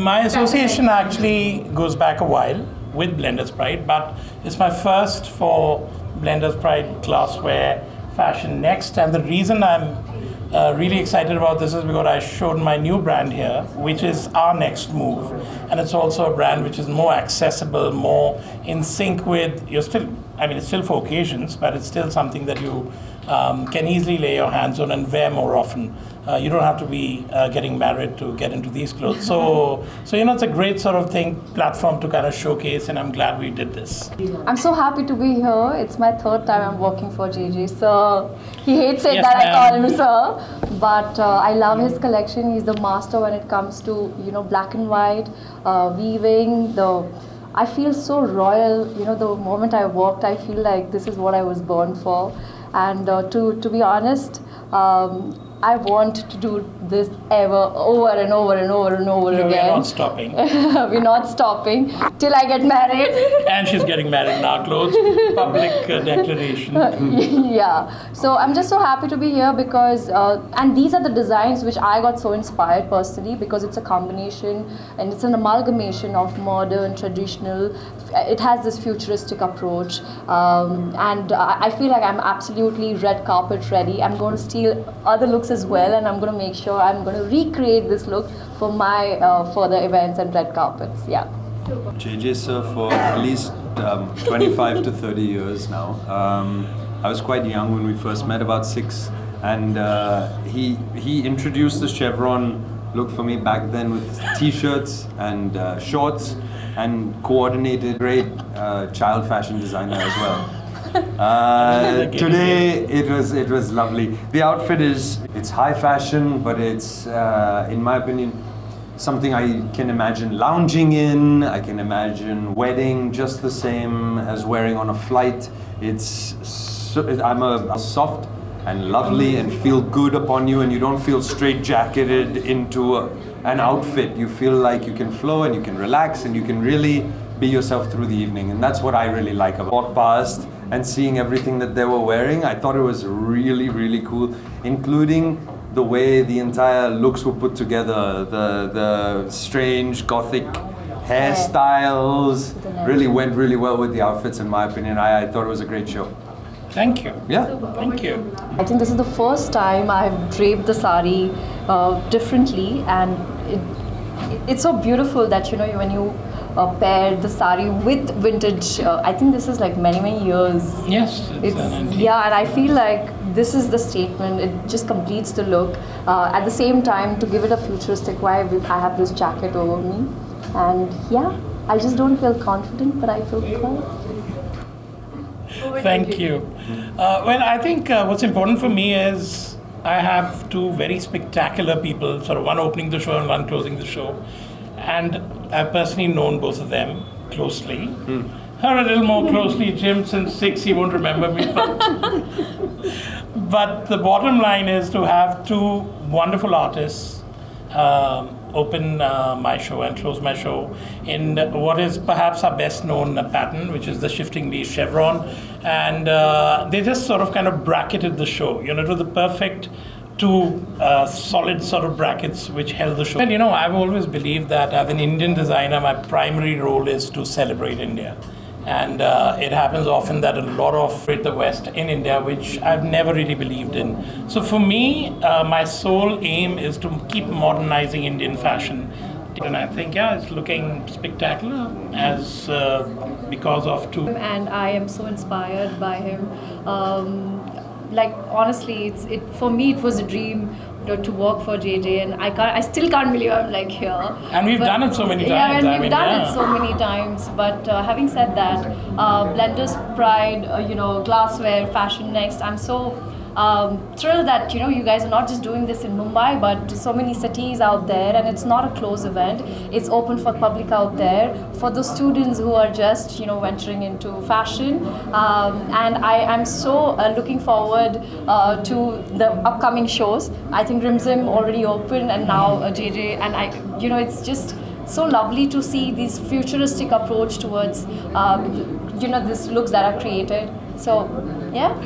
My association actually goes back a while with Blenders Pride, but it's my first for Blenders Pride Glassware Fashion Next, and the reason I'm really excited about this is because I showed my new brand here, which is our next move, and it's also a brand which is more accessible, more in sync with it's still for occasions, but it's still something that you can easily lay your hands on and wear more often. You don't have to be getting married to get into these clothes. So it's a great sort of platform to kind of showcase, and I'm glad we did this. I'm so happy to be here. It's my third time I'm working for JJ, sir. He hates it Yes, that I call him sir, but I love his collection. He's the master when it comes to black and white weaving. I feel so royal. The moment I walked, I feel like this is what I was born for. And to be honest, I want to do this over and over and over and over again. We're not stopping. We're not stopping till I get married. And she's getting married in our clothes. Public declaration. Yeah. So I'm just so happy to be here because, and these are the designs which I got so inspired personally, because it's a combination and it's an amalgamation of modern, traditional. It has this futuristic approach, and I feel like I'm absolutely red carpet ready. I'm going to steal other looks as well, and I'm going to make sure I'm going to recreate this look for my further events and red carpets. Yeah. JJ sir for at least 25 to 30 years now. I was quite young when we first met, about 6, and he introduced the chevron look for me back then with t-shirts and shorts, and coordinated. Great child fashion designer as well. Today it was lovely. The outfit it's high fashion, but it's in my opinion something I can imagine lounging in. I can imagine wearing just the same as wearing on a flight. I'm a soft and lovely and feel good upon you, and you don't feel straight-jacketed into an outfit. You feel like you can flow and you can relax and you can really be yourself through the evening, and that's what I really like about walk past and seeing everything that they were wearing. I thought it was really, really cool, including the way the entire looks were put together, the strange gothic hairstyles really went really well with the outfits, in my opinion. I thought it was a great show. Thank you. Yeah. Thank you. I think this is the first time I've draped the sari differently, and it's so beautiful that when you pair the sari with vintage. I think this is like many years. Yes, it's an antique. Yeah, and I feel like this is the statement. It just completes the look. At the same time, to give it a futuristic vibe, I have this jacket over me, and yeah, I just don't feel confident, but I feel proud. Thank you. Well, I think what's important for me is I have two very spectacular people, sort of one opening the show and one closing the show. And I've personally known both of them closely. Her a little more closely, Jim, since 6, he won't remember me. But the bottom line is to have two wonderful artists open my show and close my show in what is perhaps our best known pattern, which is the shifting leaf chevron. And they just sort of kind of bracketed the show. It was the perfect two solid sort of brackets which held the show. And I've always believed that as an Indian designer, my primary role is to celebrate India. And it happens often that a lot of the West in India, which I've never really believed in. So for me, my sole aim is to keep modernizing Indian fashion. And I think, it's looking spectacular as because of two. And I am so inspired by him. Honestly, for me it was a dream to work for JJ, and I still can't believe I'm here. And we've done it so many times. Yeah, and we've done it so many times. But having said that, Blenders Pride, glassware, fashion next. I'm so thrilled that you guys are not just doing this in Mumbai, but so many cities out there, and it's not a closed event. It's open for public out there, for the students who are just venturing into fashion. And I'm so looking forward to the upcoming shows. I think Rimzim already opened, and now JJ, and it's just so lovely to see this futuristic approach towards these looks that are created. So yeah.